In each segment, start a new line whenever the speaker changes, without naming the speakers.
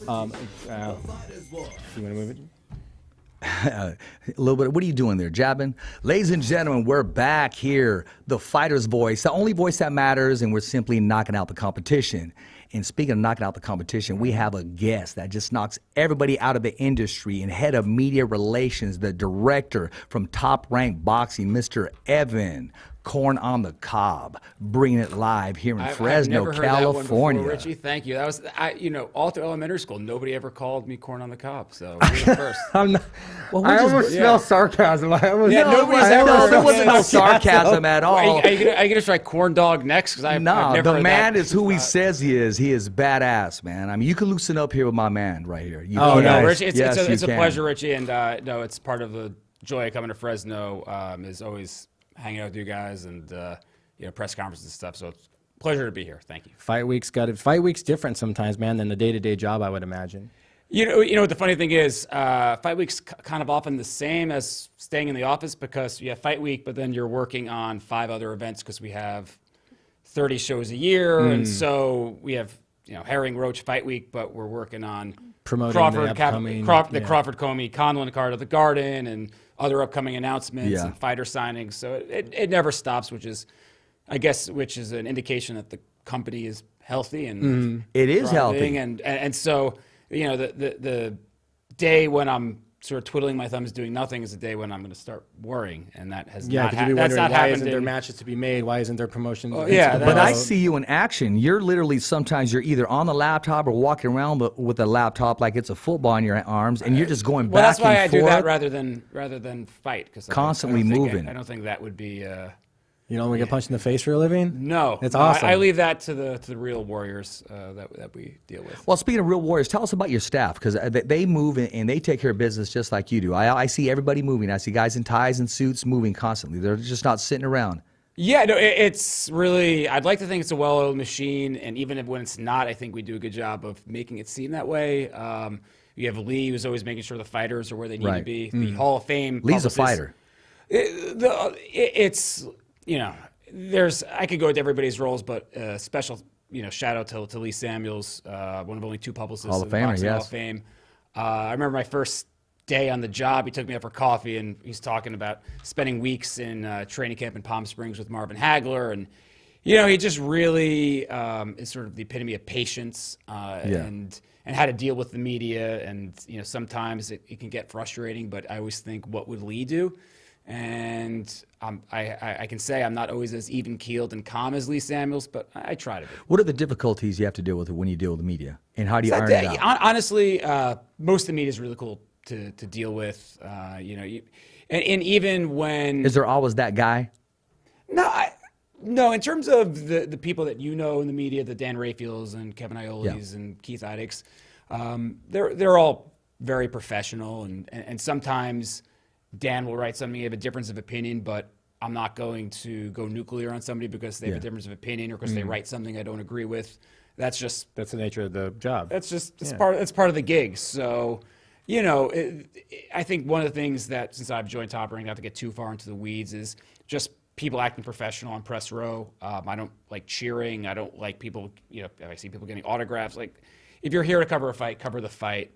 You want to move it?
A little bit. What are you doing there, jabbing? Ladies and gentlemen, we're back here. The fighter's voice, the only voice that matters, and we're simply knocking out the competition. And speaking of knocking out the competition, we have a guest that just knocks everybody out of the industry and head of media relations, the director from Top Rank Boxing, Mr. Evan Korn on the Cob, bringing it live here in Fresno,
I've never heard
California.
that one before, Richie, thank you. That was, all through elementary school, nobody ever called me Korn on the Cob, so you're the first.
I'm not, I almost smell sarcasm.
There wasn't no sarcasm at all.
Are you gonna try corn dog next? Because I've never
the
heard
man
that.
is who he says he is. He is badass, man. I mean, you can loosen up here with my man right here. You
Oh
can.
no, Richie,
Yes,
it's a
you can.
pleasure, Richie, and no, it's part of the joy of coming to Fresno. Is always hanging out with you guys and press conferences and stuff. So it's a pleasure to be here. Thank you.
Fight week's got it. Fight week's different sometimes, man, than the day-to-day job, I would imagine.
You know what the funny thing is, fight week's kind of often the same as staying in the office because you have fight week, but then you're working on 5 other events because we have 30 shows a year, and so we have Herring Roach Fight Week, but we're working on
Promoting
Crawford,
the upcoming,
the Crawford Comey Conlon card of the Garden, and other upcoming announcements and fighter signings. So it never stops, which is an indication that the company is healthy and
It is healthy,
and so the day when I'm sort of twiddling my thumbs doing nothing is the day when I'm going to start worrying, and that has not happened. That's not
why
happened.
Isn't there matches to be made? Why isn't there promotions?
But I see you in action. You're literally sometimes you're either on the laptop or walking around with a laptop like it's a football in your arms, and you're just going
well,
back
that's why
and
I
forth.
do that rather than fight because
Constantly moving.
I don't think that would be.
You don't want to get punched in the face for a living?
No,
it's awesome.
I leave that to the real warriors that we deal with.
Well, speaking of real warriors, tell us about your staff because they move and they take care of business just like you do. I see everybody moving. I see guys in ties and suits moving constantly. They're just not sitting around.
Yeah, no, it's really. I'd like to think it's a well-oiled machine, and even when it's not, I think we do a good job of making it seem that way. You have Lee, who's always making sure the fighters are where they need to be. The Hall of Fame.
Lee's a fighter.
I could go into everybody's roles, but special, shout out to Lee Samuels, one of only 2 publicists
Hall of Famer,
Boxing Hall
yes.
of Fame. I remember my first day on the job, he took me out for coffee, and he's talking about spending weeks in training camp in Palm Springs with Marvin Hagler, and he just really is sort of the epitome of patience and how to deal with the media, and sometimes it can get frustrating, but I always think, what would Lee do? And I can say I'm not always as even-keeled and calm as Lee Samuels, but I try to be.
What are the difficulties you have to deal with when you deal with the media, and how do you iron it out?
Honestly, most of the media is really cool to deal with. And even when
Is there always that guy?
No, in terms of the people that in the media, the Dan Rafaels and Kevin Iolis and Keith Idix, they're all very professional, and sometimes Dan will write something, you have a difference of opinion, but I'm not going to go nuclear on somebody because they have a difference of opinion or because they write something I don't agree with. That's
the nature of the job.
It's part of the gig. So, I think one of the things that since I've joined Top Rank, not to get too far into the weeds, is just people acting professional on press row. I don't like cheering. I don't like people. I see people getting autographs. Like, if you're here to cover a fight, cover the fight.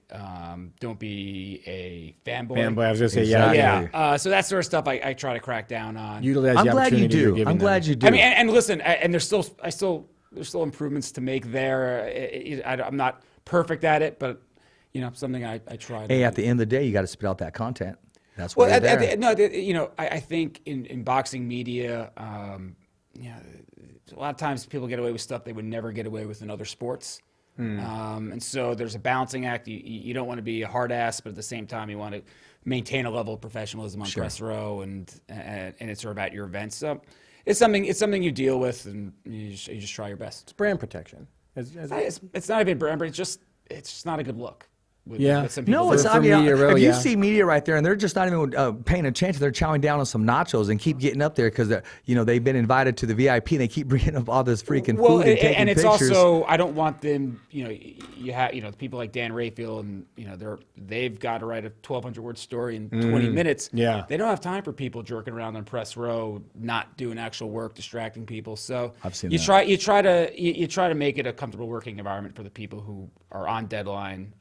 Don't be a fanboy.
Fanboy, I was gonna say, yeah.
So that sort of stuff I try to crack down on.
Utilize
I'm
the
glad you
opportunity you're
do.
giving
I'm glad
them.
you do.
I mean, and listen, and there's still improvements to make there. I'm not perfect at it, but something I try.
Hey, at the end of the day, you got to spit out that content. That's why
I think in boxing media, a lot of times people get away with stuff they would never get away with in other sports. And so there's a balancing act. You don't want to be a hard ass, but at the same time, you want to maintain a level of professionalism on press row, and it's sort of at your events. So it's something you deal with, and you just try your best.
It's brand protection.
It's not even brand, but it's just not a good look. with some people.
No, it's
For
I mean,
media row,
if you
yeah.
see media right there and they're just not even paying attention, they're chowing down on some nachos and keep getting up there because they've been invited to the VIP and they keep bringing up all this freaking food and taking
it's
pictures.
also, I don't want them, you have people like Dan Rayfield, and they've got to write a 1,200 word story in 20 minutes.
Yeah.
They don't have time for people jerking around on press row, not doing actual work, distracting people. So
I've seen
you
that.
try to make it a comfortable working environment for the people who are on deadline.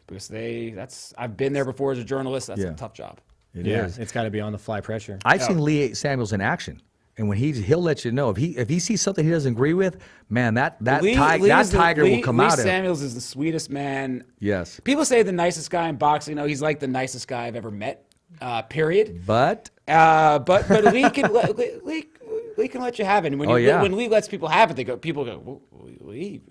Because I've been there before as a journalist. That's
Yeah.
a tough job.
It
Yeah,
is.
it's got to be on the fly pressure.
I've seen Lee Samuels in action. And when he'll let you know if he sees something he doesn't agree with, man, that tiger will come out.
Lee Samuels is the sweetest man.
Yes.
People say the nicest guy in boxing. No, he's like the nicest guy I've ever met. Period.
But
But Lee can Lee can let you have it. And when when Lee lets people have it, people go, "Well, Lee."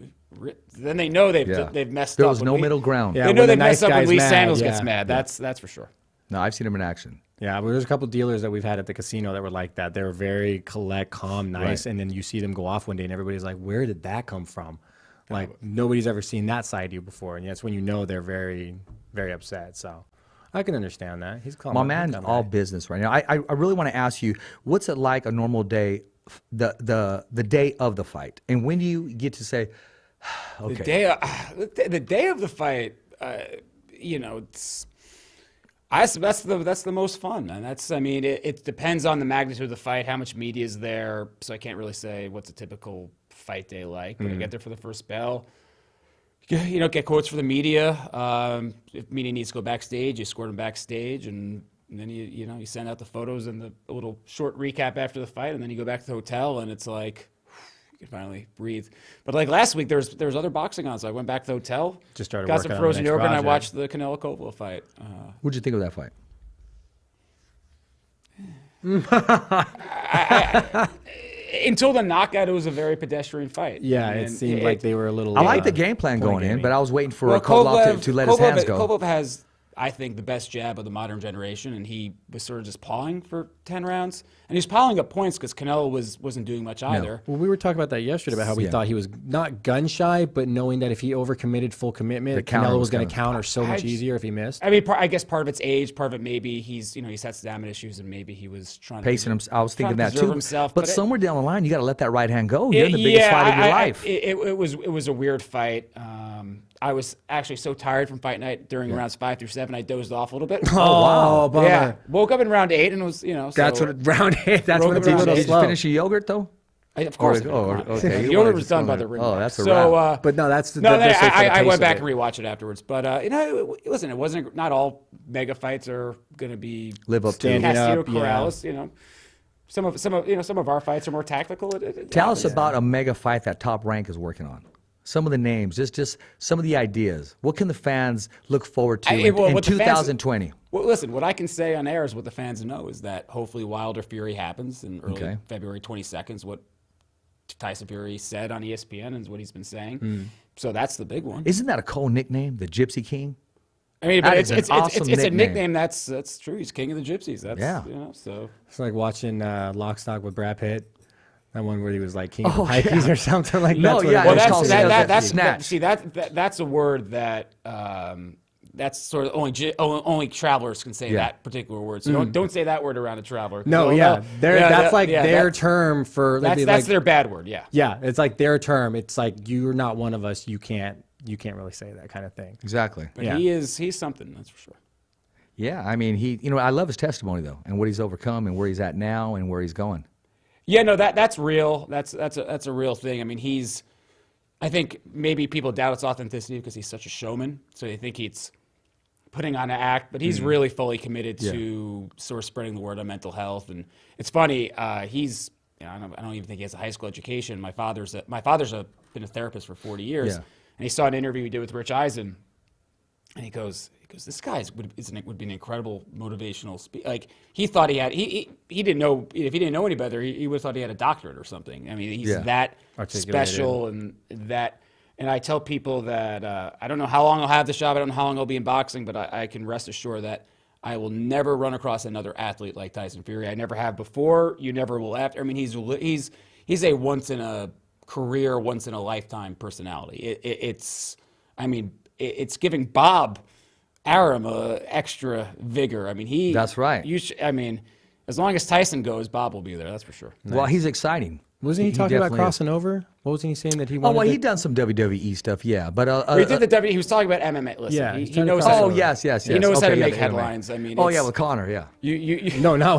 Then they know they've messed up.
There was
When
no
Lee-
middle ground.
Yeah,
They
when
know
the
they've
nice
messed up when
guy's
Lee
mad,
Samuels
yeah.
gets mad. That's for sure.
No, I've seen him in action.
Yeah, but there's a couple dealers that we've had at the casino that were like that. They were very collect, calm, nice,
Right.
and then you see them go off one day, and everybody's like, "Where did that come from?" Like nobody's ever seen that side of you before, and that's when you know they're very, very upset. So I can understand that. He's calm.
My man's all business right now. I really want to ask you, what's it like a normal day, the day of the fight, and when do you get to say, okay,
The day of the fight, it's. That's the most fun, man. It depends on the magnitude of the fight, how much media is there. So I can't really say what's a typical fight day like. But I get there for the first bell. Get quotes for the media. If media needs to go backstage, you escort them backstage, and then you send out the photos and a little short recap after the fight, and then you go back to the hotel, and it's like you can finally breathe. But like last week, there was other boxing on, so I went back to the hotel,
Just started
got
working
some
on the
frozen
next
yogurt, and I
project.
watched the Canelo Coppola fight.
what'd you think of that fight?
Until the knockout, it was a very pedestrian fight.
Yeah, it seemed like they were a little.
I like the game plan going in,
gaming.
but I was waiting for Kovalev to let his hands go.
Kovalev has, I think, the best jab of the modern generation, and he was sort of just pawing for 10 rounds. And he was piling up points because Canelo wasn't doing much either.
Well, we were talking about that yesterday about how we thought he was not gun shy, but knowing that if he overcommitted full commitment,
counter
Canelo
was
was going to
coming.
counter so much easier if he missed.
I mean, I guess part of it's age, part of it maybe he's had stamina issues, and maybe he was trying
Pacing him. I was thinking that
preserve
too.
himself,
but
but
somewhere down the line, you got to let that right hand go. You're in the biggest fight of your life.
It was a weird fight. I was actually so tired from fight night during rounds 5 through 7, I dozed off a little bit.
Oh, bummer.
Yeah, woke up in round 8 and it was
That's
so,
what round 8. That's
Broke
when it's
it
a
down.
little
Did you
slow.
finish your yogurt though?
Of course.
okay.
The
You
yogurt
wanted
was
to
done
go
by
there.
the ring.
Oh, that's a
so,
wrap.
But no, that's
No,
that's safe for the
I
pace
went
of
back
it.
and rewatched it afterwards. But listen, it wasn't not all mega fights are going to be
Live up to
Standing
Castillo
up, yeah.
Corrales. Some of our fights are more tactical.
Tell us about a mega fight that Top Rank is working on. Some of the names, just some of the ideas. What can the fans look forward to in
what the fans-
2020?
Well, listen, what I can say on air is what the fans know is that hopefully Wilder Fury happens in early February 22nd. What Tyson Fury said on ESPN and is what he's been saying. So that's the big one.
Isn't that a cool nickname, the Gypsy King?
I mean, but
That
it's
is an awesome
a
nickname.
nickname that's true. He's king of the gypsies. That's
Yeah.
So
It's like watching Lock, Stock with Brad Pitt. That one where he was like king of the Pikes or something like that.
No,
That's what
yeah,
it
well,
was.
it's called snatch.
that's a word that that's sort of only travelers can say that particular word. So don't say that word around a traveler.
No,
Well,
that's like
yeah,
their
that-
term for.
That's
like,
their bad word. Yeah.
Yeah, it's like their term. It's like you're not one of us. You can't really say that kind of thing.
Exactly.
But
Yeah.
he's something, that's for sure.
Yeah, I mean, I love his testimony though, and what he's overcome, and where he's at now, and where he's going.
Yeah, no, that's real. That's a real thing. I mean, I think maybe people doubt its authenticity because he's such a showman, so they think he's putting on an act, but he's really fully committed to sort of spreading the word on mental health. And it's funny, I don't even think he has a high school education. My father's been a therapist for 40 years,
Yeah.
and he saw an interview he did with Rich Eisen, and he goes, this guy would be an incredible motivational speaker. Like he thought he didn't know, if he didn't know any better, he would have thought he had a doctorate or something. I mean, he's that
Articulated.
special and I tell people that I don't know how long I'll have this job. I don't know how long I'll be in boxing, but I can rest assured that I will never run across another athlete like Tyson Fury. I never have before. You never will after. I mean, he's a once in a career, once in a lifetime personality. it's giving Bob Arum extra vigor. I mean,
That's right.
I mean, as long as Tyson goes, Bob will be there. That's for sure.
Well, he's exciting.
Wasn't he talking about
definitely is.
crossing over? What was he saying that he
Oh,
wanted?
well,
to...
he done some WWE stuff, yeah. But
He did the WWE. He was talking about MMA. Listen,
Yeah,
he
he's trying to
knows.
cross
How
over.
to,
yes.
He knows how to
Okay,
make
the MMA.
headlines. I mean,
Oh, yeah, with Connor, yeah.
No.
No,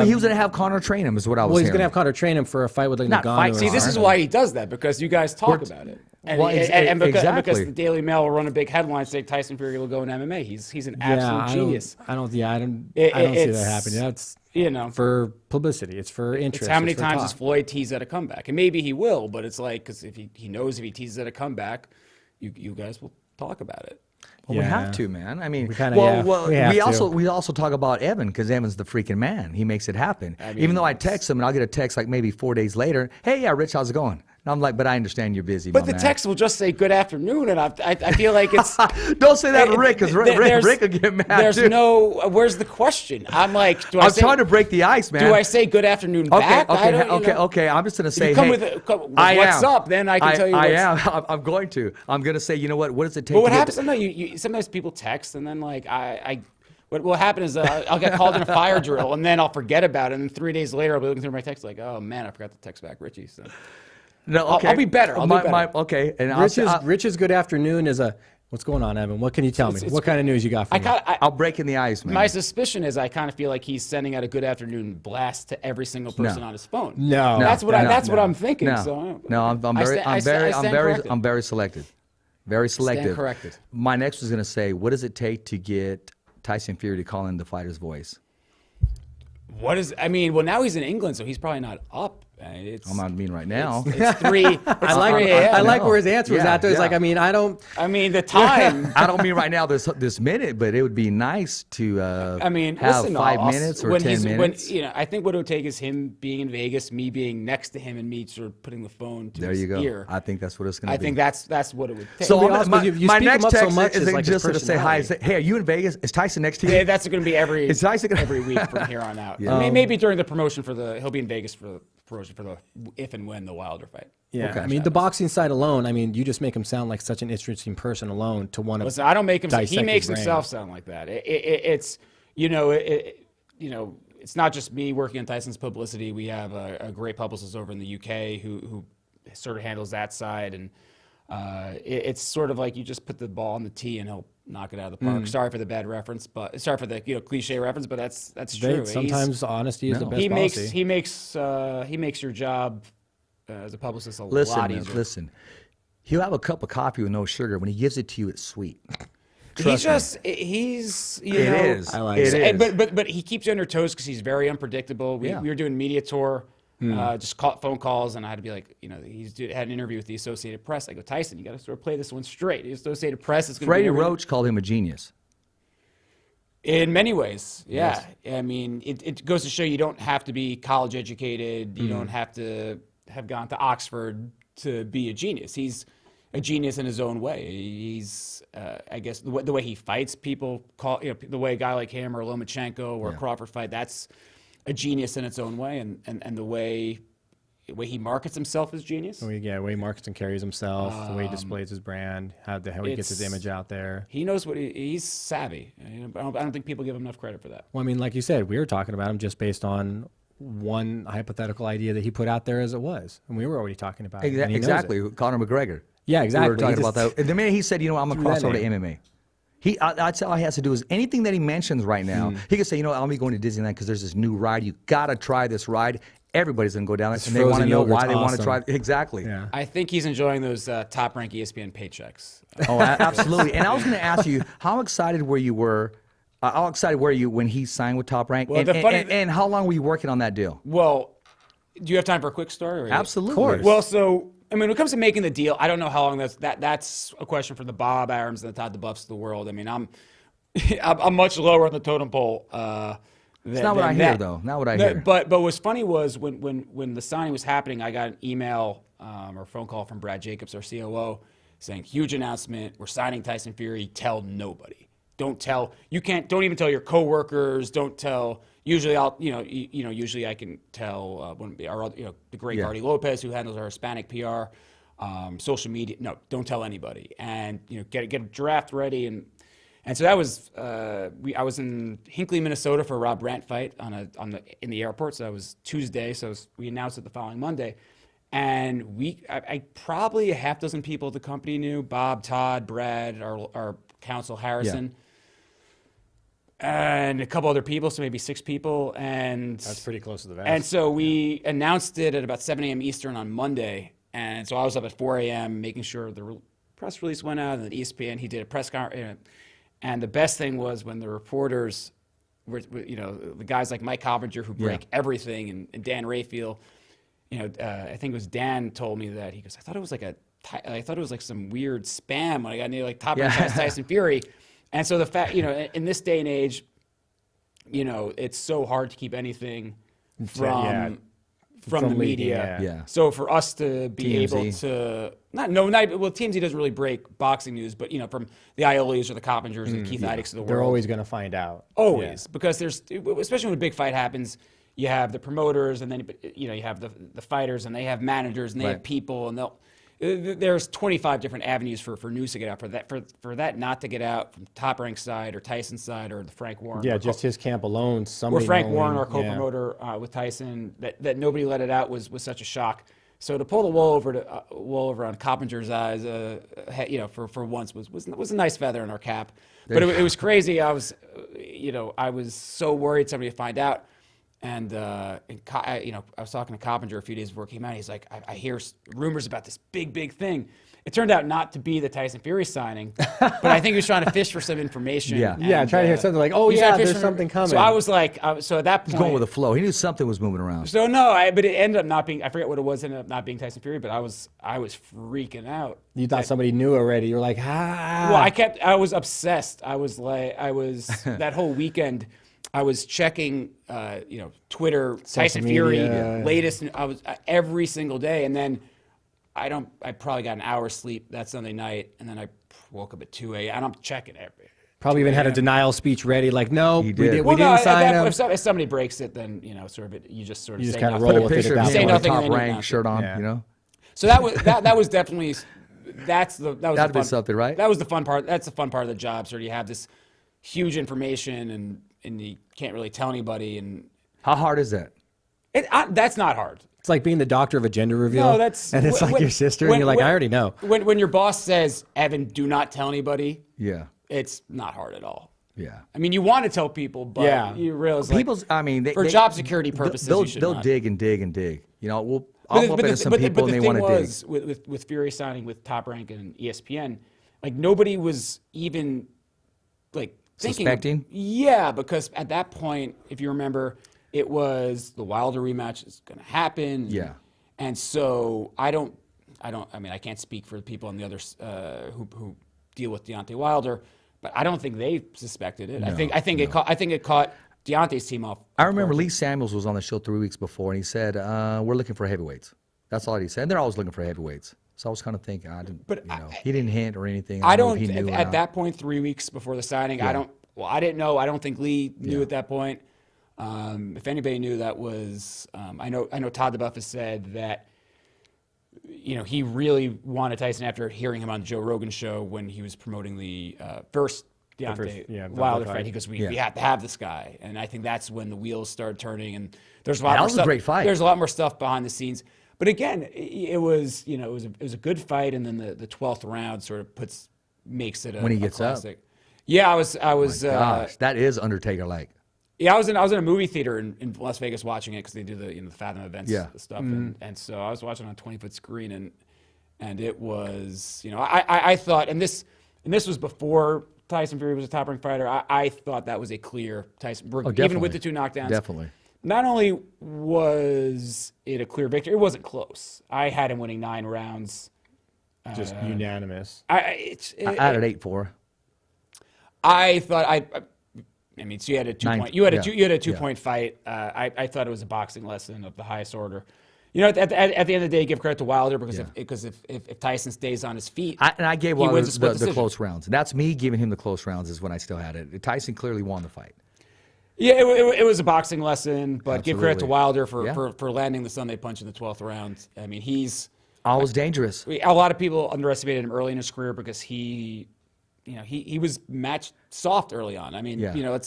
he was going to have Connor train him, is what I was
Well, he's
hearing.
gonna have Connor train him for a fight with like
Not
Nagano.
fight.
or
See, this is
something.
why he does that, because you guys talk about it. And,
Well,
and because
exactly.
the Daily Mail will run a big headline saying Tyson Fury will go in MMA. He's an
Yeah,
absolute genius.
I don't see that
It's-
happening. That's
You know,
for publicity. It's for interest.
it's how many
it's for
times
talk.
has Floyd teased at a comeback, and maybe he will, but it's like because if he knows if he teases at a comeback, you guys will talk about it.
Well, we
Yeah.
have to, man. I mean,
We kinda- yeah, we have to.
we also talk about Evan because Evan's the freaking man. He makes it happen.
I mean,
Even though I text him and I'll get a text like maybe 4 days later. Hey, yeah, Rich, how's it going? And I'm like, but I understand you're busy.
But
my
the
man.
text will just say "Good afternoon," and I feel like it's.
Don't say that to Rick because
There's-
Rick will get mad
There's
too.
no. Where's the question? I'm like,
I'm trying to break the ice, man.
Do I say "Good afternoon"
Okay,
back? I don't,
okay. I'm just gonna say,
you come
hey,
with what's up, then I can tell you.
I
What's,
am. I'm going to. I'm gonna say, you know what? What does it take?
But what
to get
happens? Sometimes, sometimes people text, and then like what will happen is I'll get called in a fire drill, and then I'll forget about it, and then 3 days later I'll be looking through my text like, oh man, I forgot to text back Richie. So.
No, okay.
I'll be better. I'll be better.
Okay, and
Rich's good afternoon is a. What's going on, Evan? What can you tell me? What kind of news you got for me?
I'll break in the ice, man.
My suspicion is I kind of feel like he's sending out a good afternoon blast to every single person on his phone.
No.
That's what I'm thinking.
No,
So
I'm very selective. Very selective.
Stand corrected.
My next was going to say, what does it take to get Tyson Fury to call in the fighter's voice?
Well, now he's in England, so he's probably not up.
I'm not mean right now.
It's 3. It's
I like where his answer was
Yeah,
at. There. It's
yeah.
like,
I mean, the time.
I don't mean right now this minute, but it would be nice to have
listen,
5 minutes or 10 minutes.
I think what it would take is him being in Vegas, me being next to him, and me sort of putting the phone to
There
his
you go.
ear.
I think that's what it's going to be.
I think that's what it would take.
So
To be honest with you, you
my
speak
next
him up so
text
much,
is
it's like his
just to say hi.
personality.
Say, hey, are you in Vegas? Is Tyson next to you?
Yeah, that's going to be every
Is Tyson gonna-
every week from here on out.
Yeah.
Maybe during the promotion he'll be in Vegas for the promotion for the if and when the Wilder fight.
Yeah,
Okay.
I mean, the boxing side alone, I mean, you just make him sound like such an interesting person alone to want to.
Listen, I don't make him. He
dissect
makes
his brain.
himself sound like that. It's it's not just me working on Tyson's publicity. We have a great publicist over in the UK who sort of handles that side, and it's sort of like you just put the ball on the tee and he'll knock it out of the park. Sorry for the bad reference, but sorry for the cliche reference, but that's true.
Sometimes honesty is the best
he
policy.
makes your job as a publicist a lot
Listen,
easier.
listen. He'll have a cup of coffee with no sugar. When he gives it to you, it's sweet.
He's
It is.
I like
it.
it.
is.
But he keeps you on your toes because he's very unpredictable. We were doing media tour, just phone calls, and I had to be like, had an interview with the Associated Press. I go, Tyson, you got to sort of play this one straight. The Associated Press is going to be
Freddie Roach called him a genius.
in many ways. Yeah, I mean, it goes to show you don't have to be college educated. You don't have to have gone to Oxford to be a genius. He's a genius in his own way. He's, I guess, the way he fights, people call, the way a guy like him or Lomachenko or Crawford fight, that's a genius in its own way. And the way he markets himself is genius.
The way he markets and carries himself, the way he displays his brand, how he gets his image out there.
He knows he's savvy. I don't think people give him enough credit for that.
Well, I mean, like you said, we were talking about him just based on one hypothetical idea that he put out there as it was. And we were already talking about it. And he knows
Exactly.
it.
Conor McGregor.
Yeah, exactly.
We were talking
He
about
just
that. And the minute he said, I'm going to
threw
cross
that
over to
name.
MMA. That's all he has to do is anything that he mentions right now. He can say, I'll be going to Disneyland because there's this new ride. You got to try this ride. Everybody's going to go down it, and they want to know why they want to try it. Exactly.
Yeah.
I think he's enjoying those top-rank ESPN paychecks.
Oh, absolutely. And I was going to ask you, how excited were you when he signed with Top Rank?
Well,
and how long were you working on that deal?
Well, do you have time for a quick story? Or
Absolutely.
Of course.
Well, so I mean, when it comes to making the deal, I don't know how long that's a question for the Bob Arums and the Todd DeBuffs of the world. I mean, I'm much lower on the totem pole.
It's not what I hear, though. Not what I hear.
But what's funny was when the signing was happening, I got an email or phone call from Brad Jacobs, our COO, saying, "Huge announcement. We're signing Tyson Fury. Tell nobody. Don't even tell your coworkers. Don't tell." Usually usually I can tell the great Gardy Lopez, who handles our Hispanic PR. social media. No, don't tell anybody, and get a draft ready, and so that was I was in Hinckley, Minnesota for a Rob Brandt fight in the airport. So that was Tuesday. So we announced it the following Monday, and I probably a half dozen people at the company knew: Bob, Todd, Brad, our counsel Harrison. And a couple other people, so maybe 6 people, and
That's pretty close to the vest.
and so we announced it at about 7 a.m. Eastern on Monday, and so I was up at 4 a.m. making sure the press release went out, and then ESPN, he did a press conference, and the best thing was when the reporters were the guys like Mike Coppinger who break everything, and Dan Rayfield, I think it was Dan told me that he goes, I thought it was like some weird spam when I got near like top Tyson Fury. And so the fact, in this day and age, it's so hard to keep anything from the media.
Yeah.
So for us to be
TMZ.
able to TMZ doesn't really break boxing news, but from the Iolis or the Coppingers or the Keith Idicks of the world,
They're always going to find out.
always because there's, especially when a big fight happens, you have the promoters, and then you have the fighters, and they have managers, and they have people, and there's 25 different avenues for news to get out. For that not to get out from Top Rank side or Tyson's side or the Frank Warren.
Yeah, just his camp alone.
Or
Somebody
Frank
knowing,
Warren, our co-promoter with Tyson, that nobody let it out was such a shock. So to pull the wool over on Coppinger's eyes, for once was a nice feather in our cap. But it was crazy. I was so worried somebody would find out. And I was talking to Coppinger a few days before it came out. He's like, I hear rumors about this big thing. It turned out not to be the Tyson Fury signing, but I think he was trying to fish for some information.
Yeah.
trying to hear something like, there's something coming.
So I was like, so at that point,
He's going with the flow. He knew something was moving around.
so no, but it ended up not being. I forget what it was. Ended up not being Tyson Fury, but I was freaking out.
You thought somebody knew already. You were like, ah.
Well, I was obsessed. I was that whole weekend. I was checking, Twitter, Tyson Fury, latest. And I was every single day, and then I probably got an hour's sleep that Sunday night, and then I woke up at 2 a.m. and I'm checking every.
Probably even had a denial speech ready. Like, no, we
did.
didn't sign him.
If somebody breaks it, then you just
You just
say
kind of
nothing.
roll with it
Picture
at
of
that
him
point.
with a
nothing and
top
then you
rank
announce
shirt on,
Yeah.
So that was definitely that was
That'd
the
be
fun,
something, right?
That was the fun part. That's the fun part of the job. So you have this huge information and you can't really tell anybody. And
How hard is that?
that's not hard.
It's like being the doctor of a gender reveal.
No, that's
and it's like your sister, and you're like, I already know.
When your boss says, "Evan, do not tell anybody,"
Yeah.
it's not hard at all.
Yeah.
I mean, you want to tell people, but you realize for job security purposes, you should
they'll
not.
dig and dig and dig. I'll bump into some people and they want to dig.
With Fury signing with Top Rank and ESPN, like nobody was even like thinking.
Suspecting?
Yeah, because at that point, if you remember, it was the Wilder rematch is going to happen.
Yeah.
And so I mean, I can't speak for the people on the others who deal with Deontay Wilder, but I don't think they suspected it. I think it caught Deontay's team off.
I remember Lee Samuels was on the show 3 weeks before, and he said, "We're looking for heavyweights." That's all he said. And they're always looking for heavyweights. So I was kind of thinking, he didn't hint or anything.
I
know
don't.
if he knew or
At
not.
that point, 3 weeks before the signing, I didn't know. I don't think Lee knew at that point. If anybody knew, that was I know Todd DeBuff has said that he really wanted Tyson after hearing him on the Joe Rogan show when he was promoting the first Deontay Wilder fight. He goes, we have to have this guy, and I think that's when the wheels started turning. And there's a lot more
was a
stuff.
great fight.
There's a lot more stuff behind the scenes. But again, it was a good fight, and then the 12th round sort of makes it
When he gets up.
classic. Yeah, I was.
Gosh, that is Undertaker-like.
Yeah, I was in a movie theater in Las Vegas watching it because they do the the Fathom events stuff, and so I was watching on a 20-foot screen, and it was I thought, and this was before Tyson Fury was a top-ranked fighter. I thought that was a clear Tyson, even with the 2 knockdowns.
Definitely.
Not only was it a clear victory, it wasn't close. I had him winning 9 rounds.
Just unanimous.
I had it 8-4.
I thought I mean, so you had a 2 point. You had a 2-point fight. I thought it was a boxing lesson of the highest order. At the end of the day, give credit to Wilder because if Tyson stays on his feet,
I gave Wilder
wins a split
the
decision.
close rounds. That's me giving him the close rounds is when I still had it. Tyson clearly won the fight.
Yeah, it was a boxing lesson, but give credit to
Absolutely.
Wilder for landing the Sunday punch in the 12th round. I mean, he's
Always dangerous.
A lot of people underestimated him early in his career because he was match soft early on. I mean,
Yeah.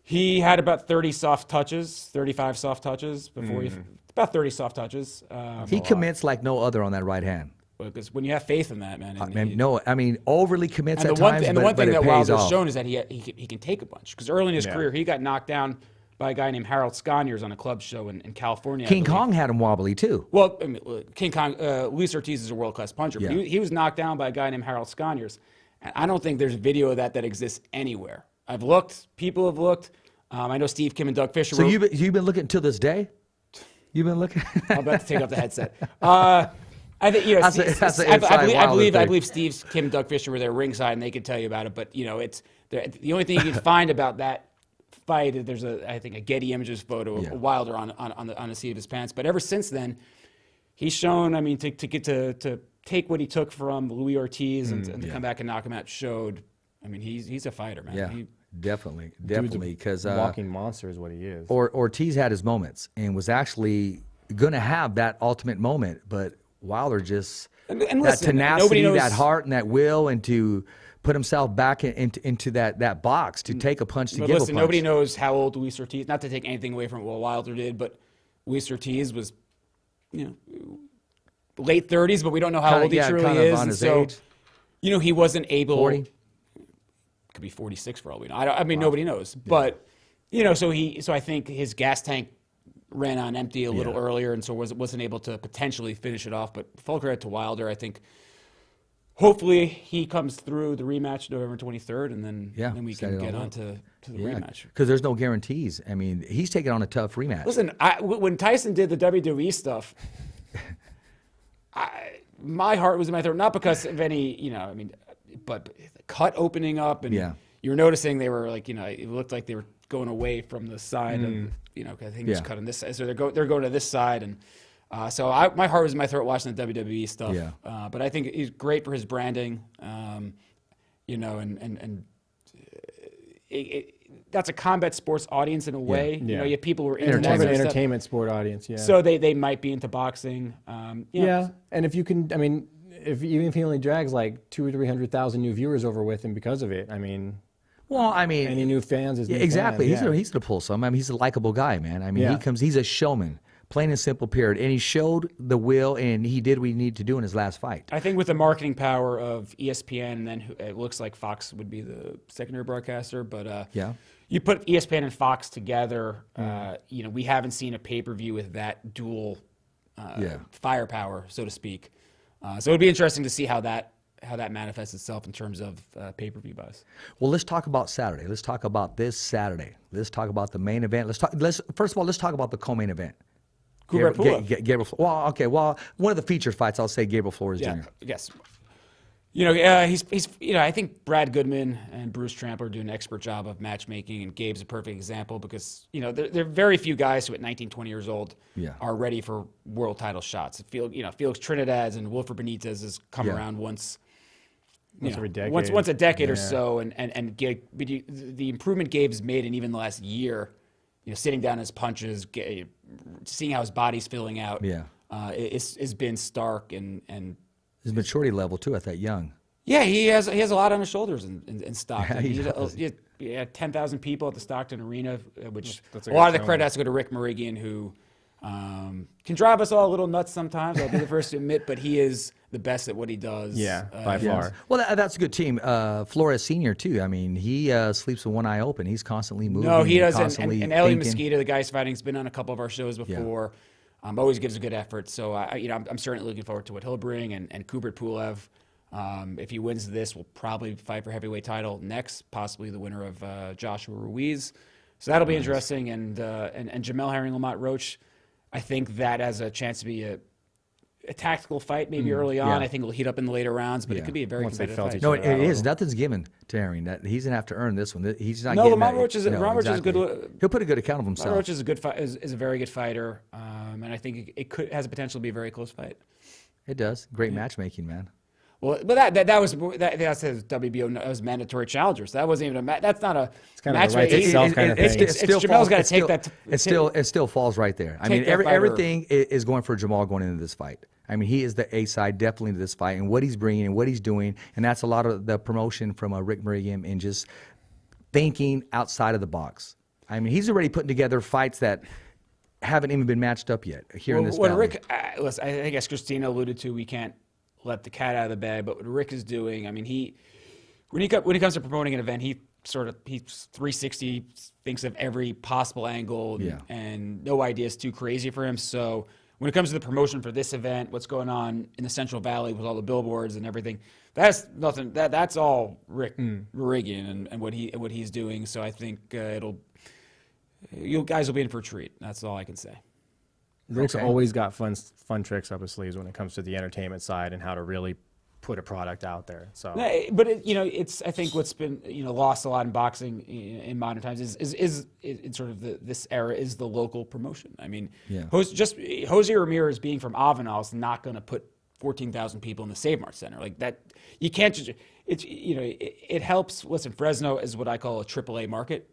he had about 30 soft touches, 35 soft touches before about 30 soft touches.
He commits like no other on that right hand.
Because when you have faith in that, man.
Overly commits
And
at
the one,
times,
and the one
but
thing
it
that
pays
Wilder's
off.
shown is that he can take a bunch. Because early in his career, he got knocked down by a guy named Harold Sconiers on a club show in California.
King Kong had him wobbly too.
Well, I mean, King Kong, Luis Ortiz is a world-class puncher.
Yeah.
But he was knocked down by a guy named Harold Sconiers. And I don't think there's video of that exists anywhere. I've looked. People have looked. I know Steve Kim and Doug Fisher.
So you've been looking till this day? You've been looking?
I'm about to take off the headset. I think I believe Steve Kim and Doug Fisher were there ringside and they could tell you about it. But it's the only thing you can find about that fight. There's I think a Getty Images photo of Wilder on the seat of his pants. But ever since then, he's shown. I mean, to take what he took from Luis Ortiz and to come back and knock him out showed. I mean, he's a fighter, man.
Yeah, definitely. Because
walking monster is what he is.
Ortiz had his moments and was actually going to have that ultimate moment, but Wilder just
and
that
listen,
tenacity,
knows,
that heart, and that will, and to put himself back into that box to take a punch to give a punch.
Nobody knows how old Luis Ortiz. Not to take anything away from what Wilder did, but Luis Ortiz was, late 30s, but we don't know how old he truly is.
On his
so,
age.
He wasn't able.
40?
Could be 46 for all we know. I mean, nobody knows. Yeah. But so I think his gas tank ran on empty a little earlier, and so wasn't able to potentially finish it off. But full credit to Wilder. I think hopefully he comes through the rematch November 23rd, and then we can get on to the rematch.
Because there's no guarantees. I mean, he's taking on a tough rematch.
Listen, when Tyson did the WWE stuff, my heart was in my throat, not because of any, but the cut opening up, and you were noticing they were like, it looked like they were going away from the side of, I think he's cutting this side, so they're going to this side, and so my heart was in my throat watching the WWE stuff.
Yeah.
But I think he's great for his branding, that's a combat sports audience in a way.
Yeah.
You have people who are into
entertainment sport audience. Yeah.
So they might be into boxing.
And if you can, even if he only drags like 200,000 or 300,000 new viewers over with him because of it, any new fans is new
exactly.
Fans,
He's gonna pull some. He's a likable guy, man. He's a showman, plain and simple. Period. And he showed the will, and he did what he needed to do in his last fight.
I think with the marketing power of ESPN, and then it looks like Fox would be the secondary broadcaster. But you put ESPN and Fox together. We haven't seen a pay-per-view with that dual firepower, so to speak. So it'd be interesting to see how that manifests itself in terms of pay-per-view buys.
Well, let's talk about Saturday. Let's talk about this Saturday. Let's talk about the main event. First of all, let's talk about the co-main event. Gabriel. Well, one of the featured fights, I'll say Gabriel Flores Jr.
Yes. He's I think Brad Goodman and Bruce Tramp are doing an expert job of matchmaking, and Gabe's a perfect example because there are very few guys who at 19, 20 years old are ready for world title shots. Felix Trinidad's and Wilfred Benitez has come around once
every decade.
Once a decade or so, and the improvement Gabe's made in even the last year, sitting down his punches, seeing how his body's filling out, it's been stark and
his maturity level too at that young.
Yeah, he has a lot on his shoulders in Stockton. He had 10,000 people at the Stockton Arena, which a lot of the credit has to go to Rick Merigian, who can drive us all a little nuts sometimes. I'll be the first to admit, but he is the best at what he does.
By far.
Well, that's a good team. Flores Senior too. He sleeps with one eye open. He's constantly moving.
No, he doesn't. And Ellie Mosquito, the guy he's fighting, has been on a couple of our shows before. Always gives a good effort. So I'm certainly looking forward to what he'll bring. And Kubrat Pulev, if he wins this, will probably fight for heavyweight title next, possibly the winner of Joshua Ruiz. So that'll be interesting. And Jamel Herring Lamont Roach, I think that has a chance to be a tactical fight maybe early on. I think it'll heat up in the later rounds, but it could be a very competitive fight.
No, it is. Nothing's given to Herring. That he's gonna have to earn this one. He's not.
No, Lamont Roach is a good.
He'll put a good account of himself.
Lamont Roach is a good fight. Is a very good fighter, and I think it has the potential to be a very close fight.
It does. Great matchmaking, man.
Well, but that's his WBO. That was mandatory challengers. That wasn't even that's not a.
It's kind of a right to itself kind of thing.
Jamal's got to take that.
It still falls right there. Everything is going for Jamal going into this fight. I mean, he is the A side definitely to this fight, and what he's bringing and what he's doing, and that's a lot of the promotion from Rick Miriam and just thinking outside of the box. I mean, he's already putting together fights that haven't even been matched up yet here in this
What
valley.
Rick, listen, I guess Christina alluded to, we can't let the cat out of the bag, but what Rick is doing, I mean, when he comes to promoting an event, he's 360, thinks of every possible angle, and no idea is too crazy for him. So when it comes to the promotion for this event, what's going on in the Central Valley with all the billboards and everything, that's nothing. That's all Rick Mirigian and what he's doing. So I think you guys will be in for a treat. That's all I can say.
Rick's always got fun tricks up his sleeves when it comes to the entertainment side and how to really put a product out there. So,
but it's I think what's been lost a lot in boxing in modern times is sort of this era is the local promotion. I mean, Jose Ramirez being from Avenal is not going to put 14,000 people in the Save Mart Center like that. You can't just it helps. Listen, Fresno is what I call a AAA market.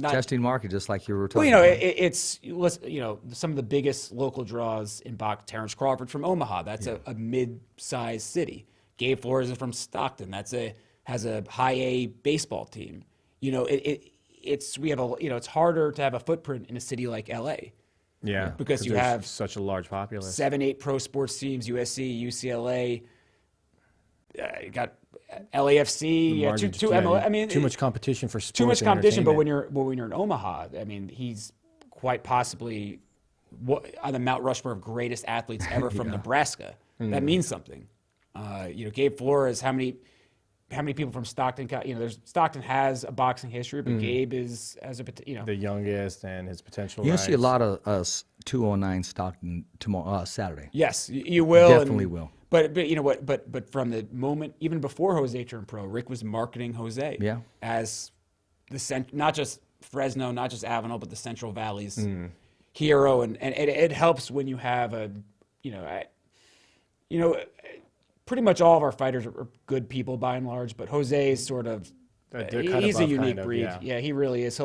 Testing market, just like you were talking
about.
It's
some of the biggest local draws in boxing. Terrence Crawford from Omaha, that's a mid-sized city. Gabe Flores is from Stockton, has a high A baseball team. It's harder to have a footprint in a city like LA.
Yeah,
because you have
such a large populace.
7-8 pro sports teams: USC, UCLA. You got LAFC, two MLA. I mean,
too much competition for sports.
Too much competition, but when you're in Omaha, I mean, he's quite possibly on the Mount Rushmore of greatest athletes ever from Nebraska. That means something. Gabe Flores. How many people from Stockton? Stockton has a boxing history, but Gabe has a
the youngest and his potential.
You'll see a lot of us 209 Stockton tomorrow Saturday.
Yes, you will.
Definitely will.
But you know what? But from the moment, even before Jose turned pro, Rick was marketing Jose as not just Fresno, not just Avenal, but the Central Valley's hero, and it helps when you have pretty much all of our fighters are good people by and large, but Jose is sort of. He's a unique breed. Yeah, he really is.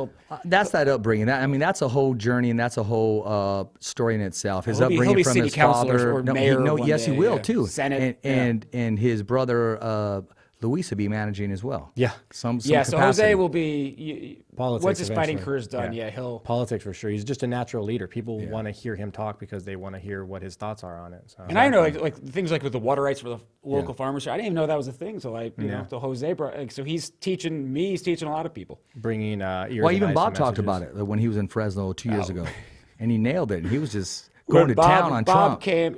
That's that upbringing. That's a whole journey, and that's a whole story in itself. His upbringing from his father.
Or mayor
yes, he will too.
Senate,
and his brother Luis will be managing as well.
Yeah,
some
so
capacity.
Jose will be
politics
once his
eventually.
fighting career is done. Yeah, he'll
politics for sure. He's just a natural leader. People want to hear him talk because they want to hear what his thoughts are on it. So.
And I know like things like with the water rights for the local farmers. I didn't even know that was a thing. So the Jose brought. So he's teaching me. He's teaching a lot of people.
Bringing ears.
Well, even Bob talked
messages.
about it when he was in Fresno 2 years ago, and he nailed it. He was just. Going to town on Trump.
He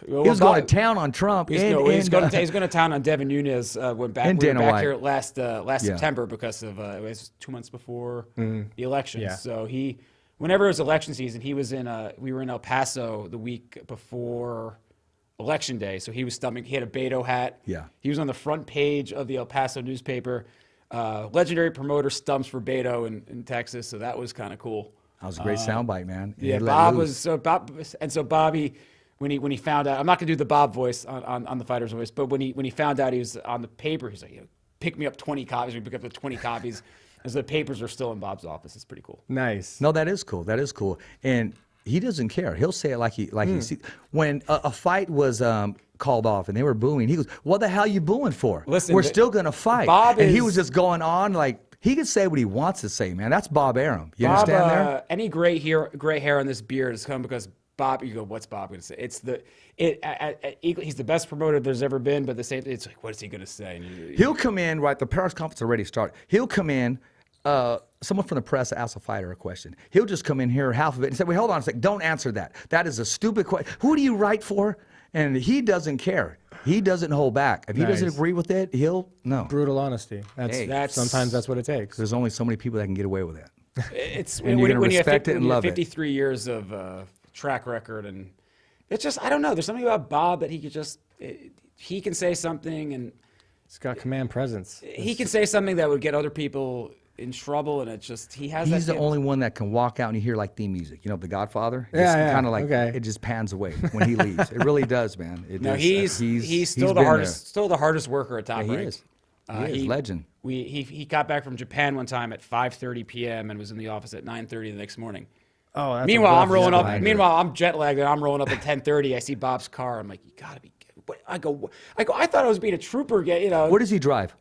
was going to town on Trump.
He's going to town on Devin Nunes. Went back. We were back here last September because of it was 2 months before the election.
Yeah.
So whenever it was election season, we were in El Paso the week before Election Day. So he was stumping. He had a Beto hat.
Yeah.
He was on the front page of the El Paso newspaper. Legendary promoter stumps for Beto in Texas. So that was kind of cool.
That was a great soundbite, man.
Yeah, Bob was so Bobby when he found out. I'm not gonna do the Bob voice on the fighter's voice, but when he found out he was on the paper, he's like, pick me up 20 copies. We pick up the 20 copies, as the papers are still in Bob's office. It's pretty cool.
Nice.
No, that is cool. That is cool. And he doesn't care. He'll say it like he sees. When a fight was called off and they were booing, he goes, "What the hell are you booing for?
Listen,
we're still gonna fight." He was just going on like. He can say what he wants to say, man. That's Bob Arum. You understand there?
Any gray hair on this beard has come because Bob. You go, what's Bob going to say? He's the best promoter there's ever been, but it's like, what is he going to say?
He'll come in, right? The press conference already started. He'll come in. Someone from the press asks a fighter a question. He'll just come in here, half of it, and say, "Wait, hold on a second. Don't answer that. That is a stupid question. Who do you write for?" And he doesn't care. He doesn't hold back. If he doesn't agree with it, no.
Brutal honesty. Sometimes that's what it takes.
There's only so many people that can get away with that.
It's
and you're going to respect it and love
53 years of track record, and it's just I don't know. There's something about Bob that he can say something, and
he's got command presence.
He can say something that would get other people in trouble, and it's just he's
the only one that can walk out and you hear like theme music, The Godfather. Kind of like it just pans away when he leaves. It really does, man.
He's still the hardest worker at Top Rank.
He is legend.
He got back from Japan one time at 5:30 p.m. and was in the office at 9:30 the next morning.
Oh, that's
Meanwhile, I'm rolling up.
jet
Meanwhile, I'm jet lagged and I'm rolling up at 10:30. I see Bob's car. I'm like, you gotta be. I go. I thought I was being a trooper. You know.
What does he drive?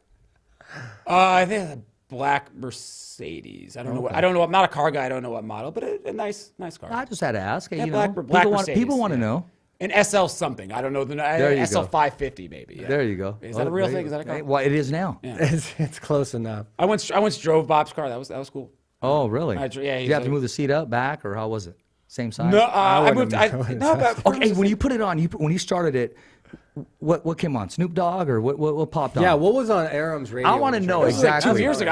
I think a black Mercedes. I don't know what. I don't know. I'm not a car guy. I don't know what model, but a nice car.
I just had to ask.
Yeah,
You
black
know,
Mercedes.
people want to know.
An SL something. I don't know.
There you
SL
go.
550 maybe. Yeah.
There you go.
Is that a real thing? Is that a car?
Hey, well, it is now.
Yeah.
it's close enough.
I once drove Bob's car. That was cool.
Oh, really?
Yeah.
Did you have to move the seat up, back, or how was it? Same size?
No, I moved.
wouldn't
No, but
Okay, when you put it on, when you started it, what came on? Snoop Dogg or what popped on?
Yeah, what was on Aram's radio?
I wanna
when
know
Trey-
This was like
exactly.
2 years ago.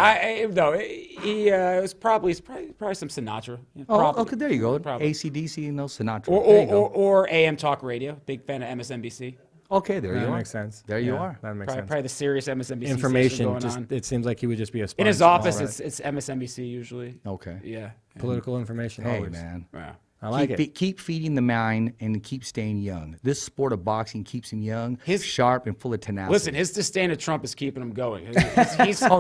No, it was probably some Sinatra. Yeah,
Oh,
probably.
okay, there you go.
Probably.
AC/DC, no Sinatra.
Or,
There you go.
or AM talk radio. Big fan of MSNBC.
Okay, there you
That
are.
makes sense.
There you
Yeah,
are.
That makes
Probably,
sense.
probably the serious MSNBC
Information,
station going
just
on.
it seems like he would just be a
In his
spy
office,
small,
it's MSNBC usually.
Okay.
Yeah.
political information.
Hey,
always.
man.
Yeah.
I like it.
Keep feeding the mind and keep staying young. This sport of boxing keeps him young, sharp, and full of tenacity.
Listen, his disdain of Trump is keeping him going.
Oh,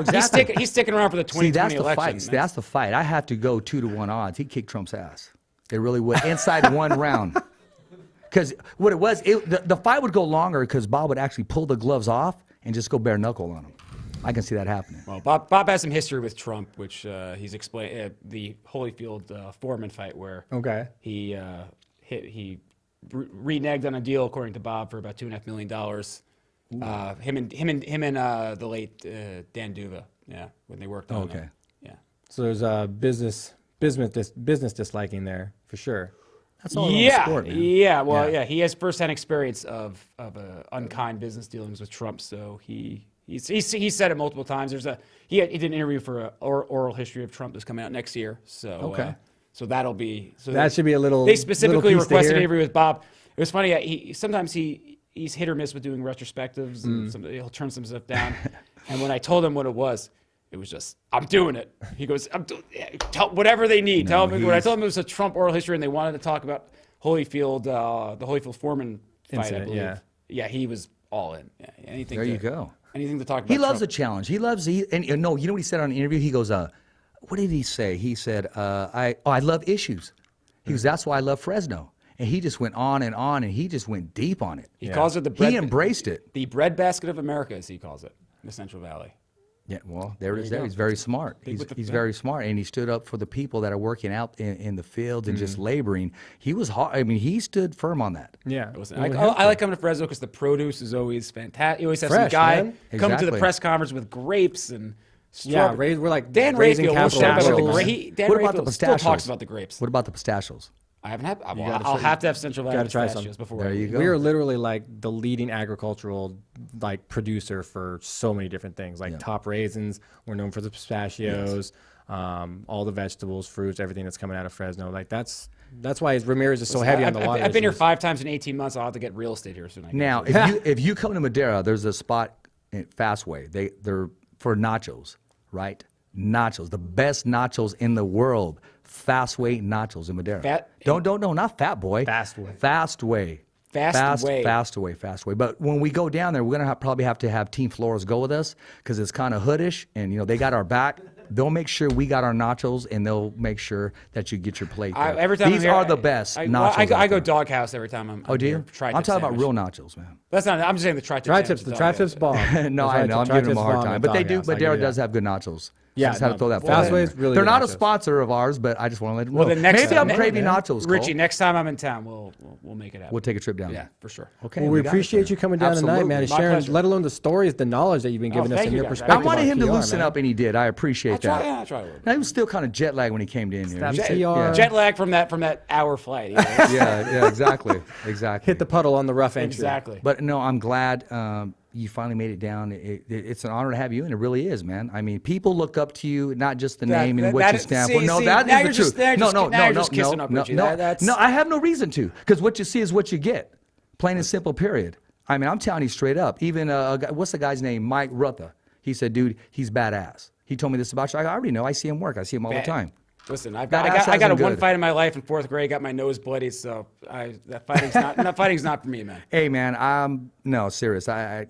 exactly.
He's sticking around for the 2020
See, that's the
election.
fight. That's the fight. I have to go 2-1 odds. He'd kick Trump's ass. It really would. Inside one round. Because what it was, the fight would go longer because Bob would actually pull the gloves off and just go bare knuckle on him. I can see that happening.
Well, Bob has some history with Trump, which he's explained the Holyfield Foreman fight where he reneged on a deal according to Bob for about $2.5 million. Him and the late Dan Duva, when they worked on it. Yeah.
So there's a business disliking there for sure.
That's all in the sport, man.
Yeah. Well, yeah. He has firsthand experience of unkind business dealings with Trump, so he said it multiple times. He did an interview for an oral history of Trump that's coming out next year. So so that'll be
that should be a little.
They specifically
little piece to
requested an
hear.
interview with Bob. It was funny. Sometimes he's hit or miss with doing retrospectives, and he'll turn some stuff down. And when I told him what it was just, I'm doing it. He goes, tell whatever they need. Tell me. When I told him it was a Trump oral history and they wanted to talk about Holyfield, the Holyfield Foreman fight,
Incident,
I believe. Yeah, he was all in. Yeah, anything.
There you go.
Anything to talk about.
He loves a
Trump.
challenge. He loves and you know what he said on an interview? He goes, what did he say? He said, I love issues. He goes, that's why I love Fresno. And he just went on, and he just went deep on it.
He calls it the bread.
He embraced it.
The breadbasket of America, as he calls it, in the Central Valley.
Yeah, well, there it is.
you
There,
go.
he's very smart. He's very smart, and he stood up for the people that are working out in the fields and just laboring. He was hard. I mean, he stood firm on that.
Yeah.
Listen, I like coming to Fresno because the produce is always fantastic. You always have
Fresh,
some guy
man.
coming to the
Exactly.
press conference with grapes and
Yeah,
strawberry.
we're like
Dan
raising
Rayfield will
capital
shout about the
apples.
grape. Dan
What about the
Rayfield still
pistachios?
talks about the grapes.
What about the pistachios?
I haven't had.
gotta
I'll
try-
have to have Central Valley
gotta try some.
pistachios before.
There
I
you
leave.
go.
We are literally like the leading agricultural producer for so many different things. Like Top Raisins, we're known for the pistachios, all the vegetables, fruits, everything that's coming out of Fresno. Like that's why Ramirez is so heavy on the water.
I've been here
issues.
5 times in 18 months. I'll have to get real estate here soon.
Now, if you come to Madera, there's a spot in Fastway. They're for nachos, right? Nachos, the best nachos in the world. Fastway nachos in Madera. No, not Fat Boy.
Fastway.
Fastway.
Fastway.
Fastway. But when we go down there, we're gonna probably have to have Team Flores go with us because it's kind of hoodish, and they got our back. They'll make sure we got our nachos, and they'll make sure that you get your plate. There.
Every time
These
I'm here,
are the best
I
nachos.
go
out there.
Doghouse every time I'm.
Oh, do you?
Tri-tip
I'm talking about
sandwich.
real nachos, man.
That's not. I'm just saying the tri-tip.
Tri-tips,
sandwich
the
is
tri-tips bomb.
No, I know. I'm giving them a hard time. But they do. Madera does have good nachos.
Yeah,
Just had to throw that.
Fastway's really
They're
good
not a
nachos.
sponsor of ours, but I just want to let them know.
Well, then next
Maybe
time,
I'm craving nachos, Cole.
Richie, next time I'm in town, we'll make it happen.
We'll take a trip down.
Yeah, for sure.
Okay.
Well, we
got it
appreciate
there.
you coming down tonight, man, and
Absolutely. My
sharing,
pleasure.
let alone the stories, the knowledge that you've been giving us
thank
and
you
your
guys.
perspective.
I wanted him to
on PR,
loosen
man.
up, and he did. I appreciate that.
I try a little.
Now, he was still kind of jet lagged when he came in here.
That
He said-
PR.
yeah.
Jet lag from that hour flight.
Yeah, exactly.
Hit the puddle on the rough entry.
Exactly.
But no, I'm glad you finally made it down. It's an honor to have you, and it really is, man. I mean, people look up to you, not just the name and what you stand for. No, that is the truth. No, I have no reason to, because what you see is what you get. Plain and simple, period. I mean, I'm telling you straight up. Even, what's the guy's name? Mike Rutha. He said, dude, he's badass. He told me this about you. I already know. I see him work. I see him all the time.
Listen, I
Badass
got a
isn't
one
good.
fight in my life in 4th grade. Got my nose bloody, so that fighting's not for me, man.
Hey, man, no, serious. I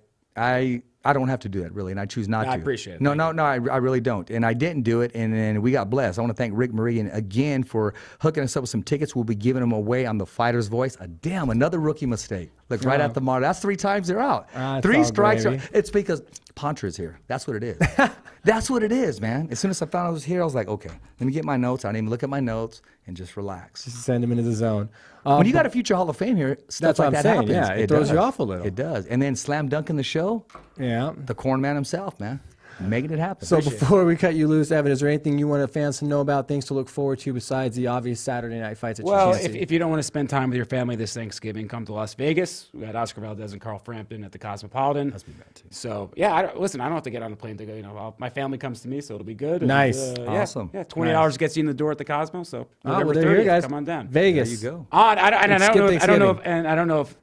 I don't have to do that, really, and I choose not to.
I appreciate it.
No, I really don't. And I didn't do it, and then we got blessed. I want to thank Rick Meridian again for hooking us up with some tickets. We'll be giving them away on the Fighter's Voice. Another rookie mistake. Look, right at the mark. That's 3 times they're out. 3 strikes. It's because Poncher is here. That's what it is. That's what it is, man. As soon as I found out I was here, I was like, okay, let me get my notes. I didn't even look at my notes and just relax.
Just send him into the zone.
When you got a future Hall of Fame here, stuff
that's
like
what I'm
that
saying.
happens.
Yeah, it throws you off a little.
It does. And then slam dunking the show.
Yeah.
The Korn man himself, man. Making it happen.
So before we cut you loose, Evan, is there anything you want fans to know about, things to look forward to besides the obvious Saturday night fights?
Well, if you don't want to spend time with your family this Thanksgiving, come to Las Vegas. We got Oscar Valdez and Carl Frampton at the Cosmopolitan.
That's be bad too.
So yeah, I don't have to get on a plane to go. You know, my family comes to me, so it'll be good.
Nice,
awesome.
Yeah, $20 gets you in the door at the Cosmo. So November
there you
30th,
guys.
come on down.
Vegas.
There you go.
I don't know if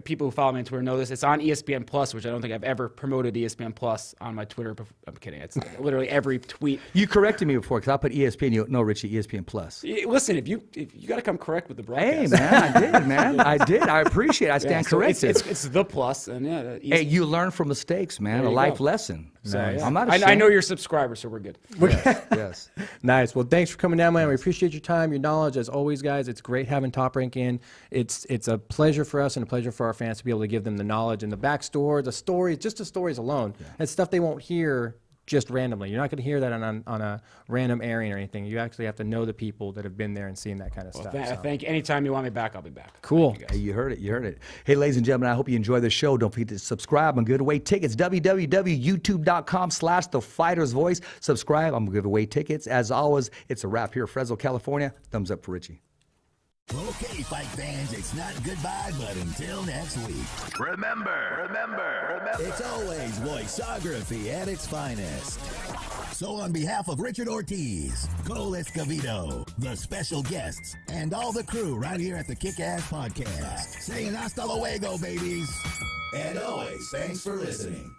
people who follow me on Twitter know this. It's on ESPN Plus, which I don't think I've ever promoted ESPN Plus on my Twitter. I'm kidding. It's literally every tweet.
You corrected me before because I put ESPN. No, Richie, ESPN Plus.
Listen, if you got to come correct with the broadcast.
Hey, man, I did, man. I did. I appreciate it. I stand corrected.
It's the plus, and
hey, you learn from mistakes, man. A life lesson.
So,
nice.
yeah.
I'm not
I know you're subscribers, so we're good.
Yes.
Nice. Well, thanks for coming down, man. We appreciate your time, your knowledge, as always, guys. It's great having Top Rank in. It's a pleasure for us and a pleasure for our fans to be able to give them the knowledge and the backstory, the stories, just the stories alone. Yeah. It's stuff they won't hear just randomly. You're not going to hear that on a random airing or anything. You actually have to know the people that have been there and seen that kind of stuff.
Thank you. Anytime you want me back, I'll be back.
Cool.
Hey, you heard it. You heard it. Hey, ladies and gentlemen, I hope you enjoy the show. Don't forget to subscribe. I'm giving away tickets. www.youtube.com/thefightersvoice. Subscribe. I'm going to give away tickets. As always, it's a wrap here, Fresno, California. Thumbs up for Richie.
Okay, fight fans, it's not goodbye, but until next week. Remember, it's always voiceography at its finest. So on behalf of Richard Ortiz, Cole Escovedo, the special guests, and all the crew right here at the Kick-Ass Podcast, saying hasta luego, babies. And always, thanks for listening.